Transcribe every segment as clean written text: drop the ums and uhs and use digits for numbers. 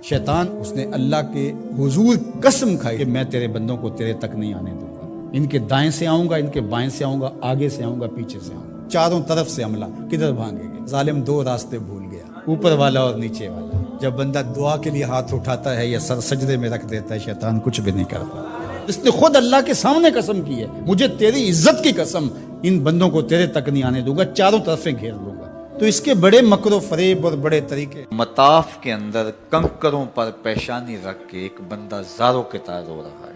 شیطان اس نے اللہ کے حضور قسم کھائی کہ میں تیرے بندوں کو تیرے تک نہیں آنے دوں گا، ان کے دائیں سے آؤں گا، ان کے بائیں سے آؤں گا، آگے سے آؤں گا، پیچھے سے آؤں گا، چاروں طرف سے حملہ۔ کدھر بھاگیں گے؟ ظالم دو راستے بھول گیا، اوپر والا اور نیچے والا۔ جب بندہ دعا کے لیے ہاتھ اٹھاتا ہے یا سر سجدے میں رکھ دیتا ہے، شیطان کچھ بھی نہیں کرتا۔ اس نے خود اللہ کے سامنے قسم کی ہے، مجھے تیری عزت کی قسم، ان بندوں کو تیرے تک نہیں آنے دوں گا، چاروں طرفیں گھیر لوں گا۔ تو اس کے بڑے مکر و فریب اور بڑے طریقے۔ مطاف کے اندر کنکروں پر پیشانی رکھ کے ایک بندہ زاروں کے تار رو رہا ہے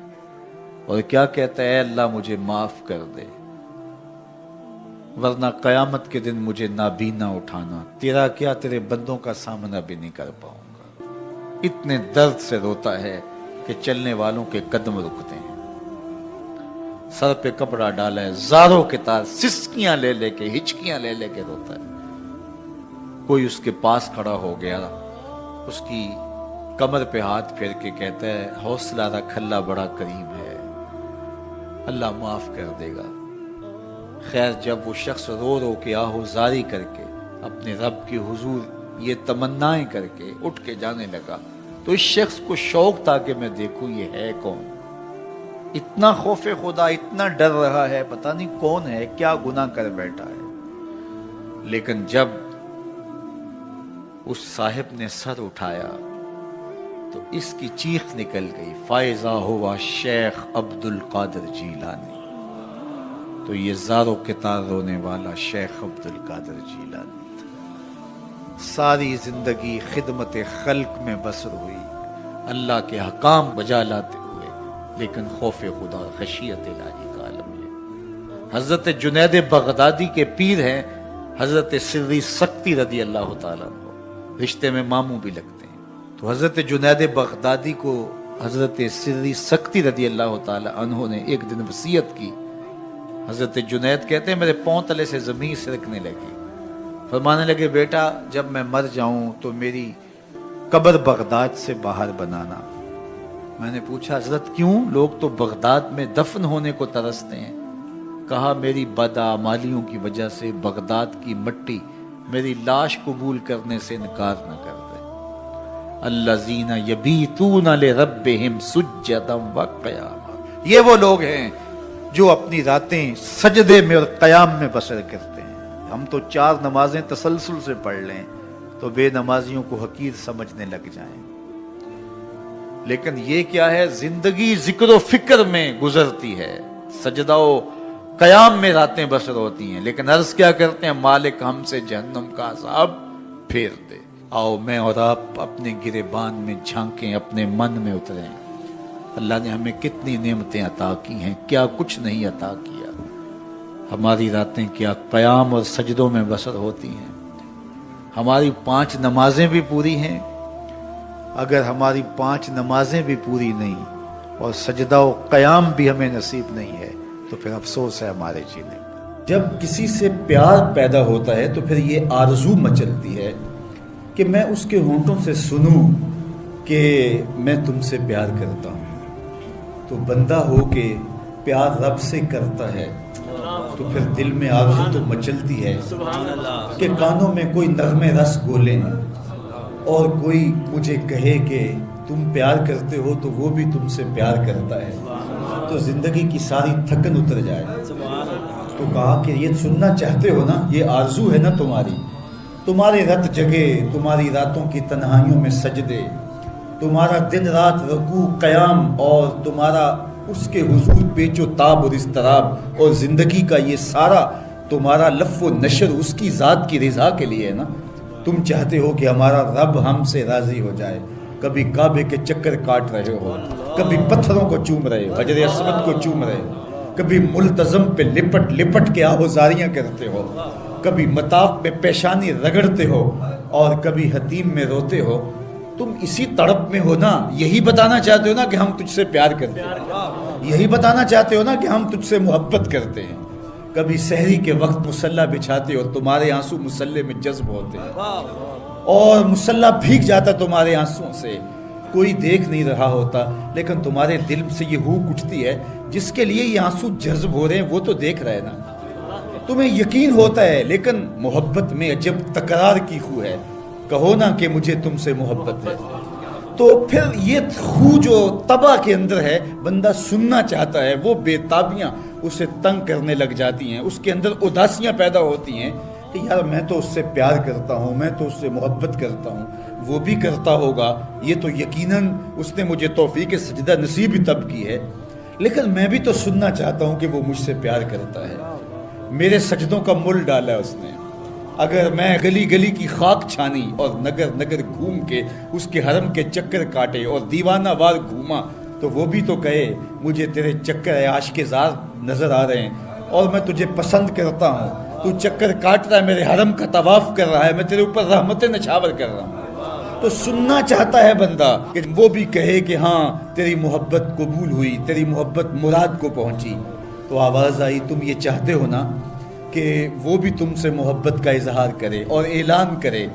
اور کیا کہتا ہے، اے اللہ مجھے معاف کر دے، ورنہ قیامت کے دن مجھے نابینا اٹھانا، تیرا کیا تیرے بندوں کا سامنا بھی نہیں کر پاؤں گا۔ اتنے درد سے روتا ہے کہ چلنے والوں کے قدم رکتے ہیں۔ سر پہ کپڑا ڈالا ہے، زاروں کے تار، سسکیاں لے لے کے، ہچکیاں لے لے کے روتا ہے۔ کوئی اس کے پاس کھڑا ہو گیا، اس کی کمر پہ ہاتھ پھیر کے کہتا ہے، حوصلہ رکھ، اللہ بڑا کریم ہے، اللہ معاف کر دے گا۔ خیر جب وہ شخص رو رو کے آہوزاری کر کے اپنے رب کے حضور یہ تمنائیں کر کے اٹھ کے جانے لگا، تو اس شخص کو شوق تھا کہ میں دیکھوں یہ ہے کون۔ اتنا خوف خدا، اتنا ڈر رہا ہے، پتہ نہیں کون ہے، کیا گناہ کر بیٹھا ہے۔ لیکن جب اس صاحب نے سر اٹھایا تو اس کی چیخ نکل گئی، فائزہ ہوا شیخ عبد القادر جیلانی۔ تو یہ زاروں کے تار رونے والا شیخ عبد القادر جیلانی تھا۔ ساری زندگی خدمت خلق میں بسر ہوئی، اللہ کے حکام بجا لاتے ہوئے، لیکن خوف خدا، خشیت الہی کا عالم ہے۔ حضرت جنید بغدادی کے پیر ہیں حضرت سری سکتی رضی اللہ تعالیٰ عنہ، رشتے میں ماموں بھی لگتے ہیں۔ تو حضرت جنید بغدادی کو حضرت سری سکتی رضی اللہ تعالیٰ عنہ نے ایک دن وصیت کی۔ حضرت جنید کہتے ہیں میرے پاؤں تلے سے زمین سرکنے لگی، فرمانے لگے بیٹا جب میں مر جاؤں تو میری قبر بغداد سے باہر بنانا۔ میں نے پوچھا حضرت کیوں؟ لوگ تو بغداد میں دفن ہونے کو ترستے ہیں۔ کہا میری بدعمالیوں کی وجہ سے بغداد کی مٹی میری لاش قبول کرنے سے انکار نہ کر دے۔ الذین یبیتون لربہم سجدا وقیاما، یہ وہ لوگ ہیں جو اپنی راتیں سجدے میں اور قیام میں بسر کرتے ہیں۔ ہم تو 4 نمازیں تسلسل سے پڑھ لیں تو بے نمازیوں کو حقیر سمجھنے لگ جائیں، لیکن یہ کیا ہے، زندگی ذکر و فکر میں گزرتی ہے، سجدہ و قیام میں راتیں بسر ہوتی ہیں، لیکن عرض کیا کرتے ہیں، مالک ہم سے جہنم کا عذاب پھیر دے۔ آؤ میں اور آپ اپنے گریبان میں جھانکیں، اپنے من میں اتریں، اللہ نے ہمیں کتنی نعمتیں عطا کی ہیں، کیا کچھ نہیں عطا کیا۔ ہماری راتیں کیا قیام اور سجدوں میں بسر ہوتی ہیں۔ ہماری 5 نمازیں بھی پوری ہیں، اگر ہماری 5 نمازیں بھی پوری نہیں اور سجدہ و قیام بھی ہمیں نصیب نہیں ہے تو پھر افسوس ہے ہمارے جینے پر۔ جب کسی سے پیار پیدا ہوتا ہے تو پھر یہ آرزو مچلتی ہے کہ میں اس کے ہونٹوں سے سنوں کہ میں تم سے پیار کرتا ہوں۔ تو بندہ ہو کے پیار رب سے کرتا ہے تو پھر دل میں آرزو تو مچلتی ہے کہ کانوں میں کوئی نغمے رس گولیں اور کوئی مجھے کہے کہ تم پیار کرتے ہو تو وہ بھی تم سے پیار کرتا ہے، تو زندگی کی ساری تھکن اتر جائے۔ تو کہا کہ یہ سننا چاہتے ہو نا، یہ آرزو ہے نا تمہاری، تمہارے رت جگے، تمہاری راتوں کی تنہائیوں میں سجدے، تمہارا دن رات رکوع قیام، اور تمہارا اس کے حضور پیچ و تاب اور اضطراب، اور زندگی کا یہ سارا تمہارا لف و نشر اس کی ذات کی رضا کے لیے ہے نا۔ تم چاہتے ہو کہ ہمارا رب ہم سے راضی ہو جائے، کبھی کعبے کے چکر کاٹ رہے ہو، کبھی پتھروں کو چوم رہے ہو، حجر اسود کو چوم رہے ہو، کبھی ملتزم پہ لپٹ لپٹ کے آہوزاریاں کرتے ہو، کبھی مطاف میں پیشانی رگڑتے ہو اور کبھی حتیم میں روتے ہو۔ تم اسی تڑپ میں ہو نا، یہی بتانا چاہتے ہو نا کہ ہم تجھ سے پیار کرتے ہیں، یہی بتانا چاہتے ہو نا کہ ہم تجھ سے محبت کرتے ہیں۔ کبھی سحری کے وقت مصلی بچھاتے ہو، تمہارے آنسو مصلی میں جذب ہوتے ہیں اور مصلی بھیگ جاتا تمہارے آنسوؤں سے، کوئی دیکھ نہیں رہا ہوتا، لیکن تمہارے دل سے یہ ہوک اٹھتی ہے جس کے لیے یہ آنسو جذب ہو رہے ہیں وہ تو دیکھ رہے نا، تمہیں یقین ہوتا ہے، لیکن محبت میں عجب تکرار کی خو ہے، کہو نا کہ مجھے تم سے محبت ہے، تو پھر یہ خو جو طبع کے اندر ہے، بندہ سننا چاہتا ہے، وہ بےتابیاں اسے تنگ کرنے لگ جاتی ہیں، اس کے اندر اداسیاں پیدا ہوتی ہیں کہ یار میں تو اس سے پیار کرتا ہوں، میں تو اس سے محبت کرتا ہوں، وہ بھی کرتا ہوگا، یہ تو یقیناً اس نے مجھے توفیق سجدہ نصیب ہی تب کی ہے، لیکن میں بھی تو سننا چاہتا ہوں کہ وہ مجھ سے پیار کرتا ہے، میرے سجدوں کا مل ڈالا اس نے، اگر میں گلی گلی کی خاک چھانی اور نگر نگر گھوم کے اس کے حرم کے چکر کاٹے اور دیوانہ وار گھوما تو وہ بھی تو کہے مجھے تیرے چکر عاشق زار نظر آ رہے ہیں اور میں تجھے پسند کرتا ہوں، تو چکر کاٹ رہا ہے، میرے حرم کا طواف کر رہا ہے، میں تیرے اوپر رحمت نچھاور کر رہا ہوں، تو سننا چاہتا ہے بندہ کہ وہ بھی کہے کہ ہاں تیری محبت قبول ہوئی، تیری محبت مراد کو پہنچی۔ تو آواز آئی تم یہ چاہتے ہو نا کہ وہ بھی تم سے محبت کا اظہار کرے اور اعلان کرے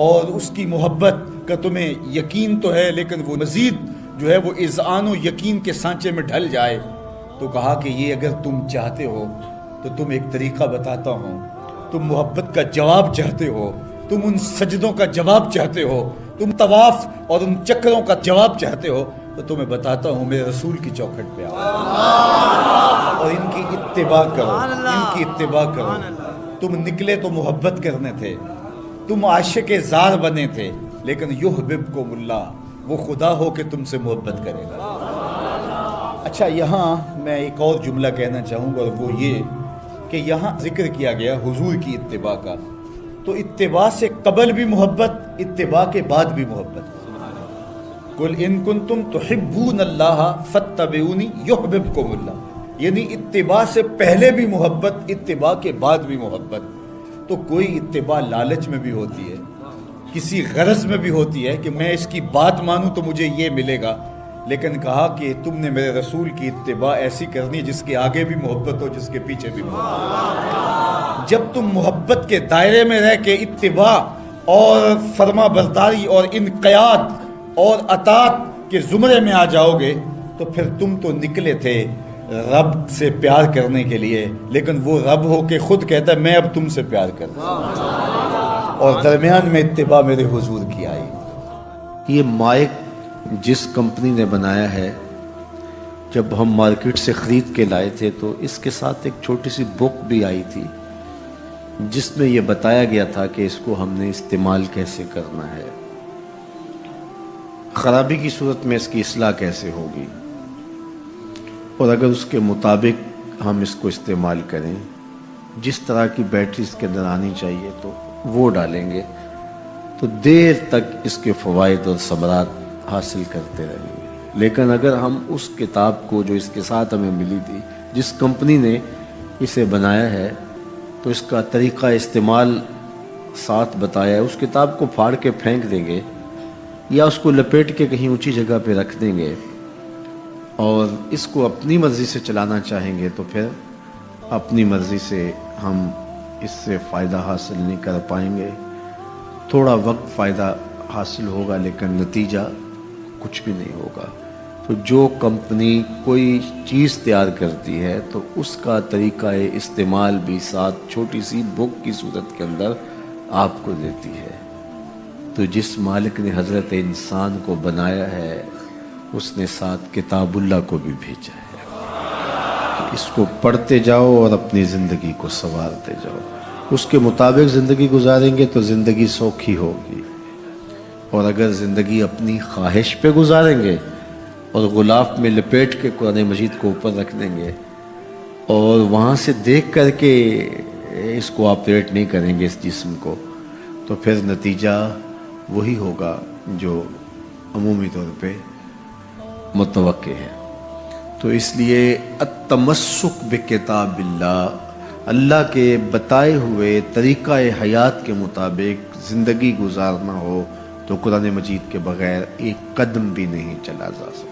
اور اس کی محبت کا تمہیں یقین تو ہے لیکن وہ مزید جو ہے وہ اذعان و یقین کے سانچے میں ڈھل جائے، تو کہا کہ یہ اگر تم چاہتے ہو تو تم ایک طریقہ بتاتا ہوں، تم محبت کا جواب چاہتے ہو، تم ان سجدوں کا جواب چاہتے ہو، تم طواف اور ان چکروں کا جواب چاہتے ہو، تو تمہیں بتاتا ہوں میرے رسول کی چوکھٹ پہ آؤ اور ان کی اتباع کرو، ان کی اتباع کرو۔ تم نکلے تو محبت کرنے تھے، تم عاشق زار بنے تھے، لیکن یحببکم اللہ، وہ خدا ہو کہ تم سے محبت کرے گا۔ اچھا، یہاں میں ایک اور جملہ کہنا چاہوں گا اور وہ یہ کہ یہاں ذکر کیا گیا حضور کی اتباع کا، تو اتباع سے قبل بھی محبت، اتباع کے بعد بھی محبت۔ قل ان کنتم تحبون اللہ فاتبعونی یحببکم اللہ، یعنی اتباع سے پہلے بھی محبت، اتباع کے بعد بھی محبت۔ تو کوئی اتباع لالچ میں بھی ہوتی ہے، کسی غرض میں بھی ہوتی ہے کہ میں اس کی بات مانوں تو مجھے یہ ملے گا، لیکن کہا کہ تم نے میرے رسول کی اتباع ایسی کرنی جس کے آگے بھی محبت ہو، جس کے پیچھے بھی محبت۔ جب تم محبت کے دائرے میں رہ کے اتباع اور فرما برداری اور انقیاد اور اطاعت کے زمرے میں آ جاؤ گے تو پھر تم تو نکلے تھے رب سے پیار کرنے کے لیے، لیکن وہ رب ہو کے خود کہتا ہے میں اب تم سے پیار کرتا ہوں، اور درمیان میں اتباع میرے حضور کی آئی۔ یہ مائک جس کمپنی نے بنایا ہے، جب ہم مارکیٹ سے خرید کے لائے تھے تو اس کے ساتھ ایک چھوٹی سی بک بھی آئی تھی جس میں یہ بتایا گیا تھا کہ اس کو ہم نے استعمال کیسے کرنا ہے، خرابی کی صورت میں اس کی اصلاح کیسے ہوگی، اور اگر اس کے مطابق ہم اس کو استعمال کریں، جس طرح کی بیٹری اس کے اندر آنی چاہیے تو وہ ڈالیں گے تو دیر تک اس کے فوائد اور ثمرات حاصل کرتے رہیں گے۔ لیکن اگر ہم اس کتاب کو جو اس کے ساتھ ہمیں ملی تھی، جس کمپنی نے اسے بنایا ہے، تو اس کا طریقہ استعمال ساتھ بتایا ہے، اس کتاب کو پھاڑ کے پھینک دیں گے یا اس کو لپیٹ کے کہیں اونچی جگہ پہ رکھ دیں گے اور اس کو اپنی مرضی سے چلانا چاہیں گے تو پھر اپنی مرضی سے ہم اس سے فائدہ حاصل نہیں کر پائیں گے۔ تھوڑا وقت فائدہ حاصل ہوگا لیکن نتیجہ کچھ بھی نہیں ہوگا۔ تو جو کمپنی کوئی چیز تیار کرتی ہے تو اس کا طریقہ استعمال بھی ساتھ چھوٹی سی بک کی صورت کے اندر آپ کو دیتی ہے۔ تو جس مالک نے حضرت انسان کو بنایا ہے اس نے ساتھ کتاب اللہ کو بھی بھیجا ہے، تو اس کو پڑھتے جاؤ اور اپنی زندگی کو سنوارتے جاؤ، اس کے مطابق زندگی گزاریں گے تو زندگی سوکھی ہوگی، اور اگر زندگی اپنی خواہش پہ گزاریں گے اور غلاف میں لپیٹ کے قرآن مجید کو اوپر رکھ دیں گے اور وہاں سے دیکھ کر کے اس کو آپریٹ نہیں کریں گے اس جسم کو، تو پھر نتیجہ وہی ہوگا جو عمومی طور پہ متوقع ہے۔ تو اس لیے التمسک بکتاب اللہ، اللہ کے بتائے ہوئے طریقہ حیات کے مطابق زندگی گزارنا ہو تو قرآن مجید کے بغیر ایک قدم بھی نہیں چلا جا سکتا۔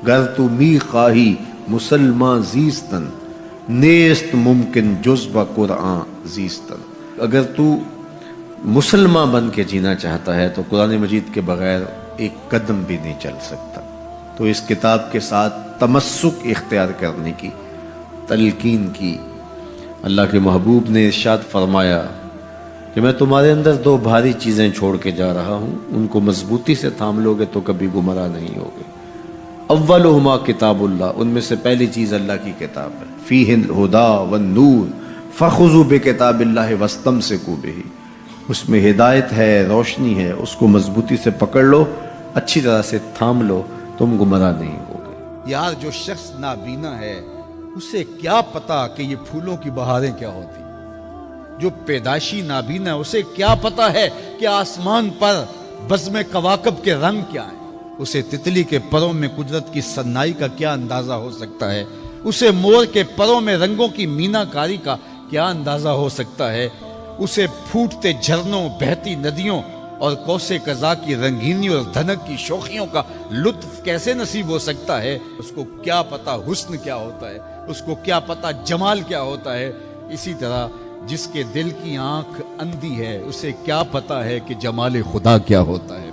گر تو می خواہی مسلمان زیستن، نیست ممکن جز با قرآن زیستن، اگر تو مسلمان بن کے جینا چاہتا ہے تو قرآن مجید کے بغیر ایک قدم بھی نہیں چل سکتا۔ تو اس کتاب کے ساتھ تمسک اختیار کرنے کی تلقین کی۔ اللہ کے محبوب نے ارشاد فرمایا کہ میں تمہارے اندر دو بھاری چیزیں چھوڑ کے جا رہا ہوں، ان کو مضبوطی سے تھام لوگے تو کبھی گمراہ نہیں ہوگے۔ اولہما کتاب اللہ، ان میں سے پہلی چیز اللہ کی کتاب ہے، فیہ الہدی والنور فخذوا بکتاب اللہ واستمسکوا بہ، اس میں ہدایت ہے، روشنی ہے، اس کو مضبوطی سے پکڑ لو، اچھی طرح سے تھام لو، تم گمراہ نہیں ہوگے۔ یار جو شخص نابینا ہے اسے کیا پتا کہ یہ پھولوں کی بہاریں کیا ہوتی، جو پیدائشی نابینا ہے اسے کیا پتا ہے کہ آسمان پر بزم کواکب کے رنگ کیا ہیں، اسے تتلی کے پروں میں قدرت کی سنائی کا کیا اندازہ ہو سکتا ہے، اسے مور کے پروں میں رنگوں کی مینا کاری کا کیا اندازہ ہو سکتا ہے، اسے پھوٹتے جھرنوں، بہتی ندیوں اور کوسے قضا کی رنگینی اور دھنک کی شوخیوں کا لطف کیسے نصیب ہو سکتا ہے، اس کو کیا پتا حسن کیا ہوتا ہے، اس کو کیا پتا جمال کیا ہوتا ہے۔ اسی طرح جس کے دل کی آنکھ اندھی ہے اسے کیا پتا ہے کہ جمال خدا کیا ہوتا ہے،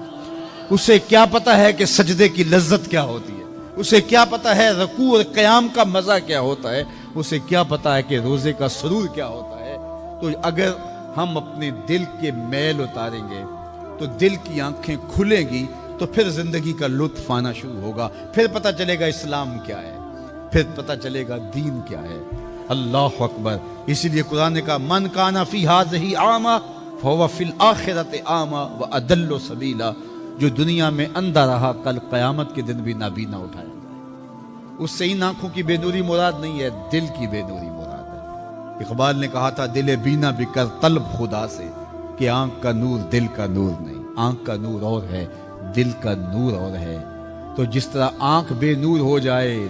اسے کیا پتا ہے کہ سجدے کی لذت کیا ہوتی ہے، اسے کیا پتا ہے رکوع اور قیام کا مزہ کیا ہوتا ہے، اسے کیا پتا ہے کہ روزے کا سرور کیا ہوتا ہے۔ تو اگر ہم اپنے دل کے میل اتاریں گے تو دل کی آنکھیں کھلیں گی تو پھر زندگی کا لطف آنا شروع ہوگا، پھر پتہ چلے گا اسلام کیا ہے، پھر پتہ چلے گا دین کیا ہے۔ اللہ اکبر۔ اسی لیے قرآن نے کہا من کان فی ہذہ اعمی فہو فی الآخرۃ اعمی واضل سبیلا، جو دنیا میں اندھا رہا کل قیامت کے دن بھی نابینا اٹھایا جائے۔ اس سے ان آنکھوں کی بے نوری مراد نہیں ہے، دل کی بے نوری مراد ہے۔ اقبال نے کہا تھا دل بینا بھی کر طلب خدا سے، کہ آنکھ کا نور دل کا نور نہیں، آنکھ کا نور اور ہے، دل کا نور اور ہے۔ تو جس طرح آنکھ بے نور ہو جائے،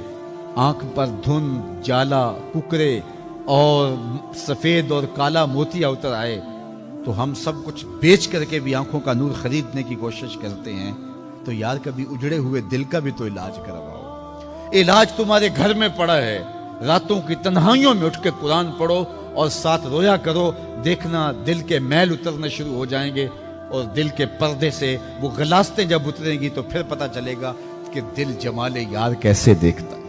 آنکھ پر دھند، جالا، ککرے اور سفید اور کالا موتیا اتر آئے، تو ہم سب کچھ بیچ کر کے بھی آنکھوں کا نور خریدنے کی کوشش کرتے ہیں۔ تو یار کبھی اجڑے ہوئے دل کا بھی تو علاج کرواؤ۔ علاج تمہارے گھر میں پڑا ہے، راتوں کی تنہائیوں میں اٹھ کے قرآن پڑھو اور ساتھ رویا کرو، دیکھنا دل کے میل اترنے شروع ہو جائیں گے، اور دل کے پردے سے وہ غلاستیں جب اتریں گی تو پھر پتہ چلے گا کہ دل جمال یار کیسے دیکھتا ہے،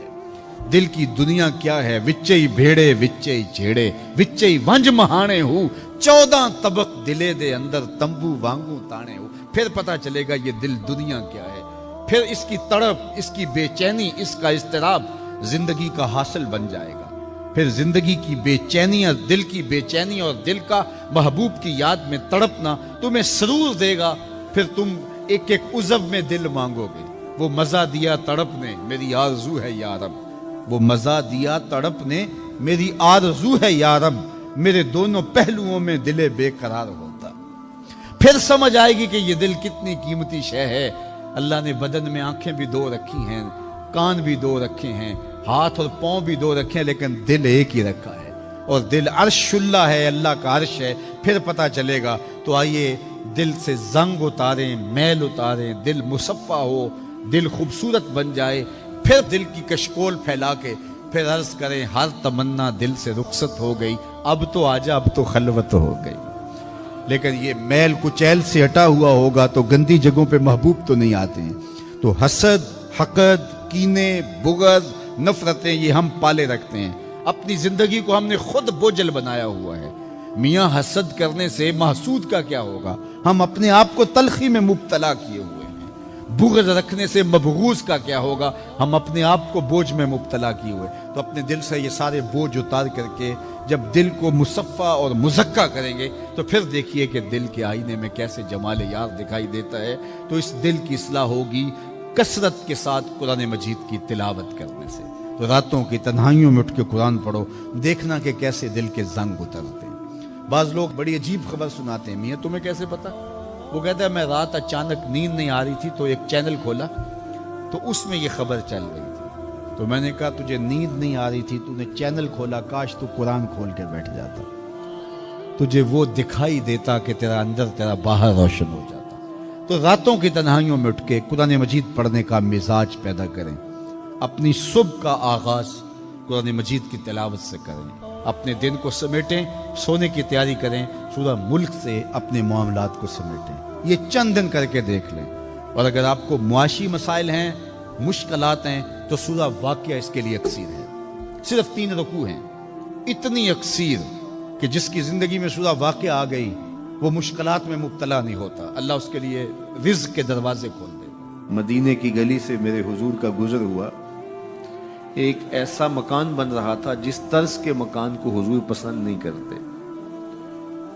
دل کی دنیا کیا ہے۔ وچے بھیڑے وچے جھیڑے وچے ونج مہانے ہو، 14 طبق دلے دے اندر تمبو وانگو تانے ہو، پھر پتہ چلے گا یہ دل دنیا کیا ہے۔ پھر اس کی تڑپ، اس کی بے چینی، اس کا اضطراب زندگی کا حاصل بن جائے گا۔ پھر زندگی کی بے چینیاں، دل کی بے چینی اور دل کا محبوب کی یاد میں تڑپنا تمہیں سرور دے گا۔ پھر تم ایک ایک عضو میں دل مانگو گے، وہ مزہ دیا تڑپ نے میری آرزو ہے یا رب، وہ مزہ دیا تڑپ نے میری آرزو ہے یا رب، میرے دونوں پہلوؤں میں دل بے قرار ہوتا۔ پھر سمجھ آئے گی کہ یہ دل کتنی قیمتی شے ہے۔ اللہ نے بدن میں آنکھیں بھی دو رکھی ہیں، کان بھی دو رکھے ہیں، ہاتھ اور پاؤں بھی دو رکھے ہیں، لیکن دل ایک ہی رکھا ہے، اور دل عرش اللہ ہے، اللہ کا عرش ہے۔ پھر پتہ چلے گا۔ تو آئیے دل سے زنگ اتاریں، میل اتاریں، دل مصفا ہو، دل خوبصورت بن جائے، پھر دل کی کشکول پھیلا کے پھر عرض کریں ہر تمنا دل سے رخصت ہو گئی، اب تو آجا، اب تو خلوت ہو گئی۔ لیکن یہ میل کچیل سے ہٹا ہوا ہوگا تو گندی جگہوں پہ محبوب تو نہیں آتے ہیں۔ تو حسد، حقد، کینے، بغض، نفرتیں یہ ہم پالے رکھتے ہیں، اپنی زندگی کو ہم نے خود بوجھل بنایا ہوا ہے۔ میاں حسد کرنے سے محسود کا کیا ہوگا؟ ہم اپنے آپ کو تلخی میں مبتلا کیے ہوئے ہیں۔ بغض رکھنے سے مبغوض کا کیا ہوگا؟ ہم اپنے آپ کو بوجھ میں مبتلا کیے ہوئے۔ تو اپنے دل سے یہ سارے بوجھ اتار کر کے جب دل کو مصفا اور مزکا کریں گے تو پھر دیکھیے کہ دل کے آئینے میں کیسے جمال یار دکھائی دیتا ہے۔ تو اس دل کی اصلاح ہوگی کثرت کے ساتھ قرآن مجید کی تلاوت کرنے سے۔ تو راتوں کی تنہائیوں میں اٹھ کے قرآن پڑھو، دیکھنا کہ کیسے دل کے زنگ اترتے ہیں۔ بعض لوگ بڑی عجیب خبر سناتے ہیں، میاں تمہیں کیسے پتا؟ وہ کہتا ہے میں رات اچانک نیند نہیں آ رہی تھی تو ایک چینل کھولا تو اس میں یہ خبر چل رہی تھی، تو میں نے کہا تجھے نیند نہیں آ رہی تھی، تو نے چینل کھولا، کاش تو قرآن کھول کے بیٹھ جاتا، تجھے وہ دکھائی دیتا کہ تیرا اندر تیرا باہر روشن ہو جاتا۔ تو راتوں کی تنہائیوں میں اٹھ کے قرآن مجید پڑھنے کا مزاج پیدا کریں، اپنی صبح کا آغاز قرآن مجید کی تلاوت سے کریں، اپنے دن کو سمیٹیں، سونے کی تیاری کریں، سورہ ملک سے اپنے معاملات کو سمیٹیں۔ یہ چند دن کر کے دیکھ لیں۔ اور اگر آپ کو معاشی مسائل ہیں، مشکلات ہیں، تو سورہ واقعہ اس کے لیے اکسیر ہے۔ صرف 3 رکوع ہیں، اتنی اکسیر کہ جس کی زندگی میں سورہ واقعہ آ گئی وہ مشکلات میں مبتلا نہیں ہوتا، اللہ اس کے لیے رزق کے دروازے کھول دے۔ مدینے کی گلی سے میرے حضور کا گزر ہوا، ایک ایسا مکان بن رہا تھا جس طرز کے مکان کو حضور پسند نہیں کرتے،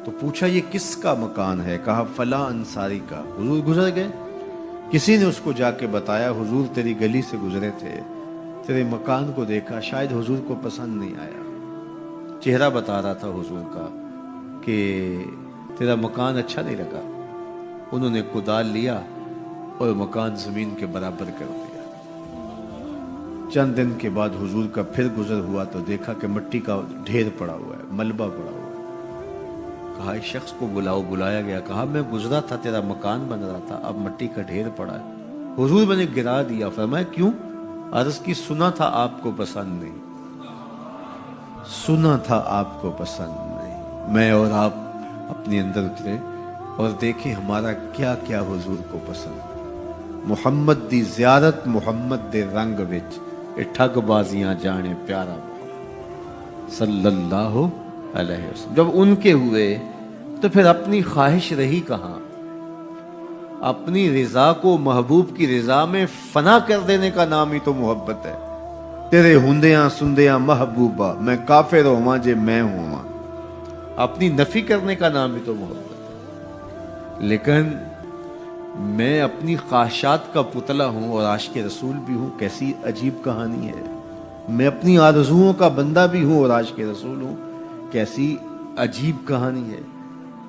تو پوچھا یہ کس کا مکان ہے؟ کہا فلاں انصاری کا۔ حضور گزر گئے، کسی نے اس کو جا کے بتایا حضور تیری گلی سے گزرے تھے، تیرے مکان کو دیکھا، شاید حضور کو پسند نہیں آیا۔ چہرہ بتا رہا تھا حضور کا کہ تیرا مکان اچھا نہیں لگا۔ انہوں نے کدال لیا اور مکان زمین کے برابر کر دیا۔ چند دن کے بعد حضور کا پھر گزر ہوا تو دیکھا کہ مٹی کا ڈھیر پڑا ہوا ہے، ملبہ پڑا ہوا ہے۔ کہا اس شخص کو بلاؤ، بلایا گیا، کہا میں گزرا تھا، تیرا مکان بن رہا تھا، اب مٹی کا ڈھیر پڑا ہے۔ حضور میں نے گرا دیا۔ فرمایا کیوں؟ عرض کی سنا تھا آپ کو پسند نہیں، سنا تھا آپ کو پسند نہیں۔ میں اور آپ اپنے اندر اترے اور دیکھیں ہمارا کیا کیا حضور کو پسند۔ محمد دی زیارت محمد دے رنگ وچ اے ٹھگ بازیاں جانے پیارا محمد صلی اللہ علیہ وسلم۔ جب ان کے ہوئے تو پھر اپنی خواہش رہی کہاں؟ اپنی رضا کو محبوب کی رضا میں فنا کر دینے کا نام ہی تو محبت ہے۔ تیرے ہندیاں سندیاں محبوبہ میں کافر ہواں جے میں ہواں، اپنی نفی کرنے کا نام ہی تو محبت ہے۔ لیکن میں اپنی خواہشات کا پتلا ہوں اور عاشق رسول بھی ہوں، کیسی عجیب کہانی ہے۔ میں اپنی آرزوؤں کا بندہ بھی ہوں اور عاشق رسول ہوں، کیسی عجیب کہانی ہے۔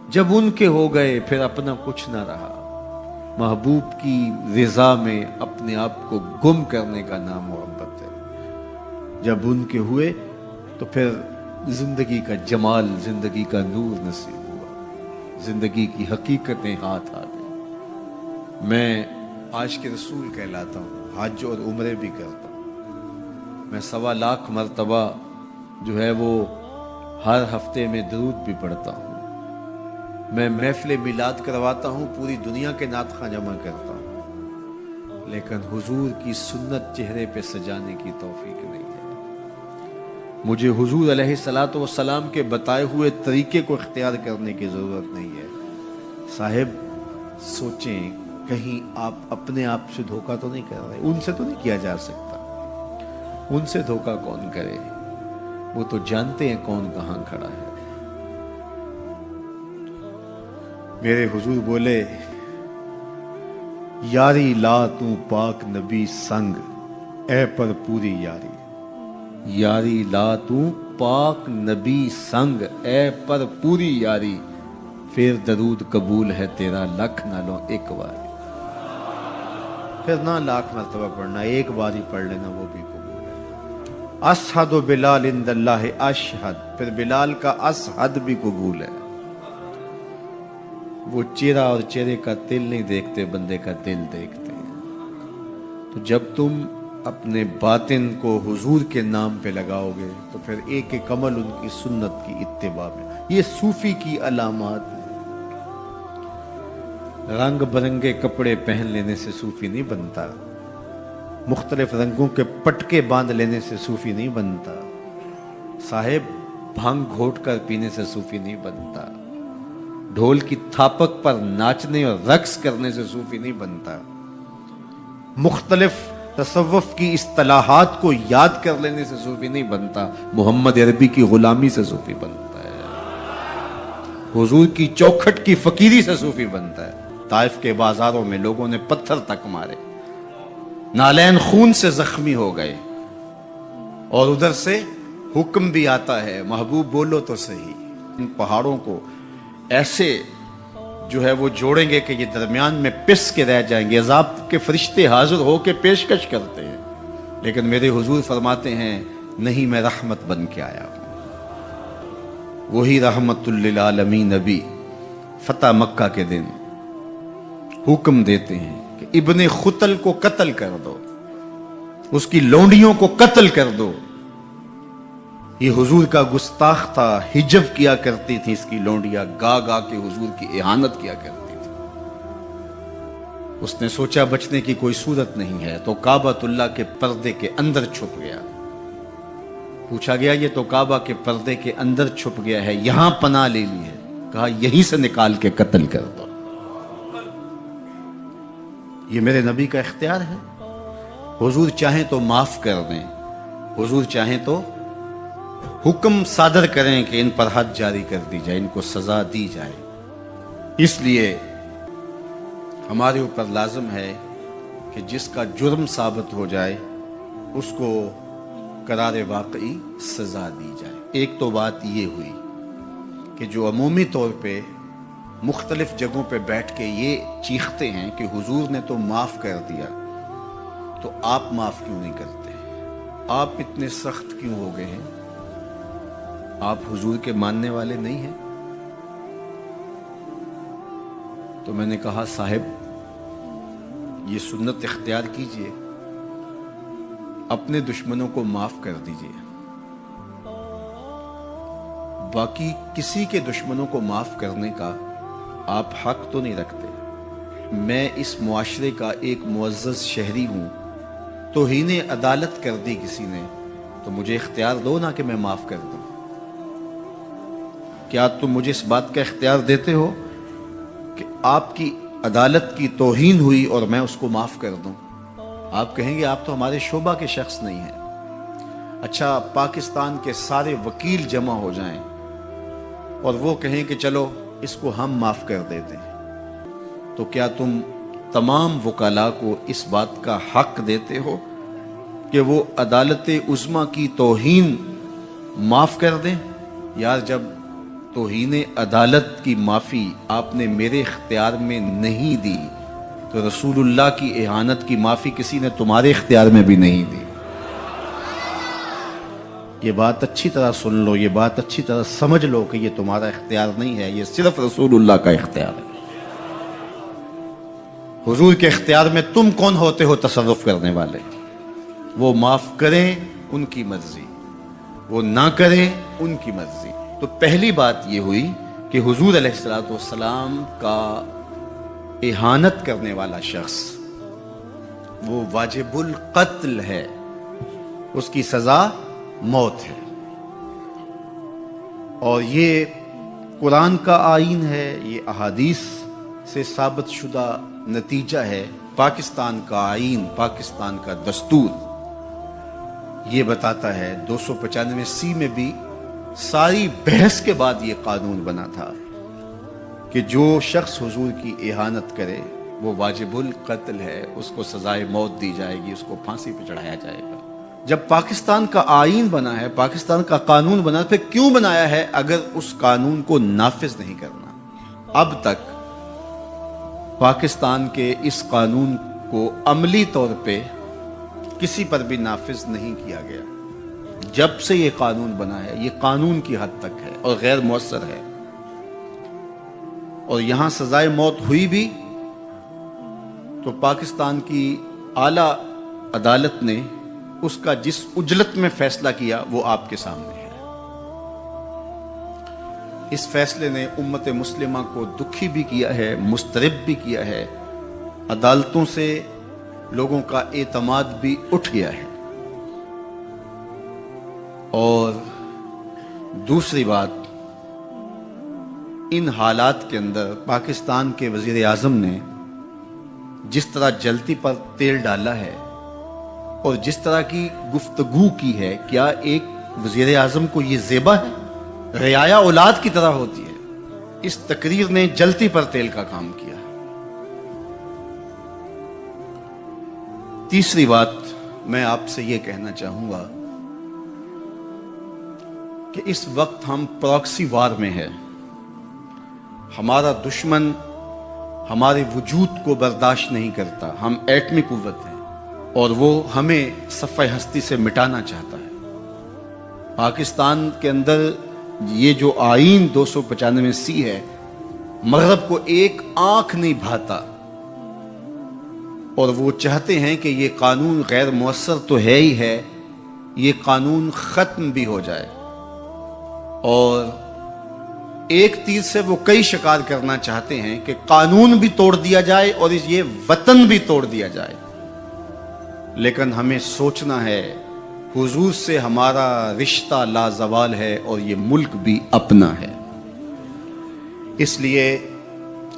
جب ان کے ہو گئے پھر اپنا کچھ نہ رہا۔ محبوب کی رضا میں اپنے آپ کو گم کرنے کا نام محبت ہے۔ جب ان کے ہوئے تو پھر زندگی کا جمال، زندگی کا نور نصیب ہوا، زندگی کی حقیقتیں ہاتھ آ گئی۔ میں عاشق رسول کہلاتا ہوں، حج اور عمرے بھی کرتا ہوں۔ میں 1.25 لاکھ مرتبہ جو ہے وہ ہر ہفتے میں درود بھی پڑھتا ہوں۔ میں محفل میلاد کرواتا ہوں، پوری دنیا کے نعت خواں جمع کرتا ہوں، لیکن حضور کی سنت چہرے پہ سجانے کی توفیق نہیں ہے۔ مجھے حضور علیہ الصلوۃ والسلام کے بتائے ہوئے طریقے کو اختیار کرنے کی ضرورت نہیں ہے۔ صاحب سوچیں کہیں آپ اپنے آپ سے دھوکہ تو نہیں کر رہے؟ ان سے تو نہیں کیا جا سکتا۔ ان سے دھوکہ کون کرے؟ وہ تو جانتے ہیں کون کہاں کھڑا ہے۔ میرے حضور بولے یاری لا تو پاک نبی سنگ اے پر پوری یاری، یاری لا تو پاک نبی سنگ اے پر پوری یاری، پھر درود قبول ہے تیرا لکھ نہ لو ایک بار۔ پھر نہ لاکھ مرتبہ پڑھنا، ایک بار ہی پڑھ لینا وہ بھی قبول ہے۔ اشہد بلال عند اللہ اشہد، پھر بلال کا اشہد بھی قبول ہے۔ وہ چہرہ اور چہرے کا دل نہیں دیکھتے، بندے کا دل دیکھتے ہیں۔ تو جب تم اپنے باطن کو حضور کے نام پہ لگاؤ گے تو پھر ایک ایک عمل ان کی سنت کی اتباع میں۔ یہ صوفی کی علامات ہیں۔ رنگ برنگے کپڑے پہن لینے سے صوفی نہیں بنتا، مختلف رنگوں کے پٹکے باندھ لینے سے صوفی نہیں بنتا، صاحب بھنگ گھوٹ کر پینے سے صوفی نہیں بنتا، ڈھول کی تھاپک پر ناچنے اور رقص کرنے سے صوفی نہیں بنتا، مختلف تصوف کی اصطلاحات کو یاد کر لینے سے صوفی نہیں بنتا، محمد عربی کی غلامی سے صوفی بنتا ہے، حضور کی چوکھٹ کی فقیری سے صوفی بنتا ہے۔ طائف کے بازاروں میں لوگوں نے پتھر تک مارے، نالین خون سے زخمی ہو گئے، اور ادھر سے حکم بھی آتا ہے محبوب بولو تو صحیح۔ ان پہاڑوں کو ایسے جو ہے وہ جوڑیں گے کہ یہ درمیان میں پس کے رہ جائیں گے، عذاب کے فرشتے حاضر ہو کے پیشکش کرتے ہیں، لیکن میرے حضور فرماتے ہیں نہیں، میں رحمت بن کے آیا ہوں۔ وہی رحمت للعالمین نبی فتح مکہ کے دن حکم دیتے ہیں کہ ابن خطل کو قتل کر دو، اس کی لونڈیوں کو قتل کر دو۔ یہ حضور کا گستاخ تھا، ہجو کیا کرتی تھی اس کی لونڈیاں، گا گا کے حضور کی اہانت کیا کرتی تھی۔ اس نے سوچا بچنے کی کوئی صورت نہیں ہے تو کعبۃ اللہ کے پردے کے اندر چھپ گیا۔ پوچھا گیا یہ تو کعبہ کے پردے کے اندر چھپ گیا ہے، یہاں پناہ لے لی ہے؟ کہا یہیں سے نکال کے قتل کر دو. یہ میرے نبی کا اختیار ہے. حضور چاہیں تو معاف کر دیں, حضور چاہیں تو حکم صادر کریں کہ ان پر حد جاری کر دی جائے, ان کو سزا دی جائے. اس لیے ہمارے اوپر لازم ہے کہ جس کا جرم ثابت ہو جائے اس کو قرار واقعی سزا دی جائے. ایک تو بات یہ ہوئی کہ جو عمومی طور پہ مختلف جگہوں پہ بیٹھ کے یہ چیختے ہیں کہ حضور نے تو معاف کر دیا, تو آپ معاف کیوں نہیں کرتے؟ آپ اتنے سخت کیوں ہو گئے ہیں؟ آپ حضور کے ماننے والے نہیں ہیں؟ تو میں نے کہا صاحب یہ سنت اختیار کیجئے, اپنے دشمنوں کو معاف کر دیجئے, باقی کسی کے دشمنوں کو معاف کرنے کا آپ حق تو نہیں رکھتے. میں اس معاشرے کا ایک معزز شہری ہوں, توہین عدالت کر دی کسی نے تو مجھے اختیار دو نا کہ میں معاف کر دوں. کیا تم مجھے اس بات کا اختیار دیتے ہو کہ آپ کی عدالت کی توہین ہوئی اور میں اس کو معاف کر دوں؟ آپ کہیں گے آپ تو ہمارے شعبہ کے شخص نہیں ہیں. اچھا پاکستان کے سارے وکیل جمع ہو جائیں اور وہ کہیں کہ چلو اس کو ہم معاف کر دیتے ہیں, تو کیا تم تمام وکلاء کو اس بات کا حق دیتے ہو کہ وہ عدالت عظمیٰ کی توہین معاف کر دیں؟ یار جب توہین عدالت کی معافی آپ نے میرے اختیار میں نہیں دی تو رسول اللہ کی اہانت کی معافی کسی نے تمہارے اختیار میں بھی نہیں دی. یہ بات اچھی طرح سن لو, یہ بات اچھی طرح سمجھ لو کہ یہ تمہارا اختیار نہیں ہے, یہ صرف رسول اللہ کا اختیار ہے. حضور کے اختیار میں تم کون ہوتے ہو تصرف کرنے والے؟ وہ معاف کریں ان کی مرضی, وہ نہ کریں ان کی مرضی. تو پہلی بات یہ ہوئی کہ حضور علیہ السلام کا اہانت کرنے والا شخص وہ واجب القتل ہے, اس کی سزا موت ہے. اور یہ قرآن کا آئین ہے, یہ احادیث سے ثابت شدہ نتیجہ ہے. پاکستان کا آئین, پاکستان کا دستور یہ بتاتا ہے, 295C میں بھی ساری بحث کے بعد یہ قانون بنا تھا کہ جو شخص حضور کی اہانت کرے وہ واجب القتل ہے, اس کو سزائے موت دی جائے گی, اس کو پھانسی پہ چڑھایا جائے گا. جب پاکستان کا آئین بنا ہے, پاکستان کا قانون بنا, پھر کیوں بنایا ہے اگر اس قانون کو نافذ نہیں کرنا؟ اب تک پاکستان کے اس قانون کو عملی طور پہ کسی پر بھی نافذ نہیں کیا گیا. جب سے یہ قانون بنا ہے یہ قانون کی حد تک ہے اور غیر مؤثر ہے. اور یہاں سزائے موت ہوئی بھی تو پاکستان کی اعلیٰ عدالت نے اس کا جس اجلت میں فیصلہ کیا وہ آپ کے سامنے ہے. اس فیصلے نے امت مسلمہ کو دکھی بھی کیا ہے, مضطرب بھی کیا ہے, عدالتوں سے لوگوں کا اعتماد بھی اٹھ گیا ہے. اور دوسری بات, ان حالات کے اندر پاکستان کے وزیر اعظم نے جس طرح جلتی پر تیل ڈالا ہے اور جس طرح کی گفتگو کی ہے, کیا ایک وزیر اعظم کو یہ زیبا ہے؟ رعایا اولاد کی طرح ہوتی ہے. اس تقریر نے جلتی پر تیل کا کام کیا. تیسری بات میں آپ سے یہ کہنا چاہوں گا کہ اس وقت ہم پراکسی وار میں ہیں. ہمارا دشمن ہمارے وجود کو برداشت نہیں کرتا. ہم ایٹمی قوت ہیں اور وہ ہمیں صفحہ ہستی سے مٹانا چاہتا ہے. پاکستان کے اندر یہ جو آئین 295C ہے, مغرب کو ایک آنکھ نہیں بھاتا اور وہ چاہتے ہیں کہ یہ قانون غیر مؤثر تو ہے ہی ہے, یہ قانون ختم بھی ہو جائے. اور ایک تیر سے وہ کئی شکار کرنا چاہتے ہیں کہ قانون بھی توڑ دیا جائے اور یہ وطن بھی توڑ دیا جائے. لیکن ہمیں سوچنا ہے حضور سے ہمارا رشتہ لازوال ہے اور یہ ملک بھی اپنا ہے. اس لیے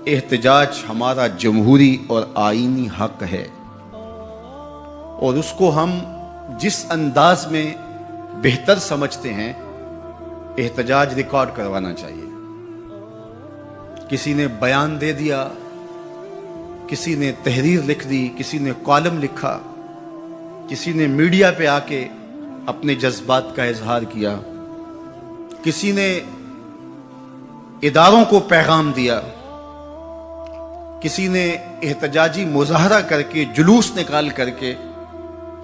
احتجاج ہمارا جمہوری اور آئینی حق ہے، اور اس کو ہم جس انداز میں بہتر سمجھتے ہیں احتجاج ریکارڈ کروانا چاہیے۔ کسی نے بیان دے دیا، کسی نے تحریر لکھ دی، کسی نے کالم لکھا، کسی نے میڈیا پہ آ کے اپنے جذبات کا اظہار کیا، کسی نے اداروں کو پیغام دیا، کسی نے احتجاجی مظاہرہ کر کے جلوس نکال کر کے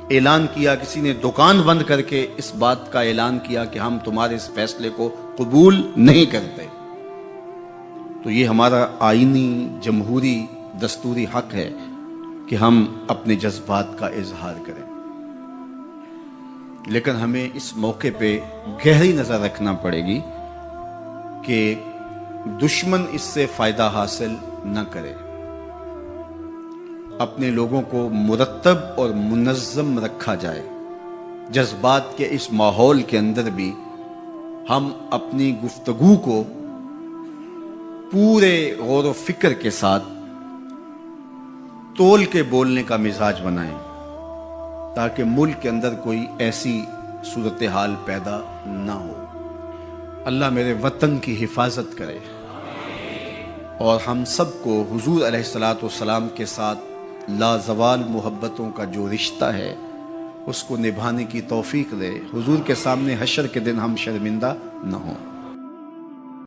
اعلان کیا، کسی نے دکان بند کر کے اس بات کا اعلان کیا کہ ہم تمہارے اس فیصلے کو قبول نہیں کرتے۔ تو یہ ہمارا آئینی جمہوری دستوری حق ہے کہ ہم اپنے جذبات کا اظہار کریں، لیکن ہمیں اس موقع پہ گہری نظر رکھنا پڑے گی کہ دشمن اس سے فائدہ حاصل نہ کرے۔ اپنے لوگوں کو مرتب اور منظم رکھا جائے۔ جذبات کے اس ماحول کے اندر بھی ہم اپنی گفتگو کو پورے غور و فکر کے ساتھ تول کے بولنے کا مزاج بنائیں، تاکہ ملک کے اندر کوئی ایسی صورتحال پیدا نہ ہو۔ اللہ میرے وطن کی حفاظت کرے اور ہم سب کو حضور علیہ الصلوۃ والسلام کے ساتھ لازوال محبتوں کا جو رشتہ ہے اس کو نبھانے کی توفیق دے، حضور کے سامنے حشر کے دن ہم شرمندہ نہ ہوں۔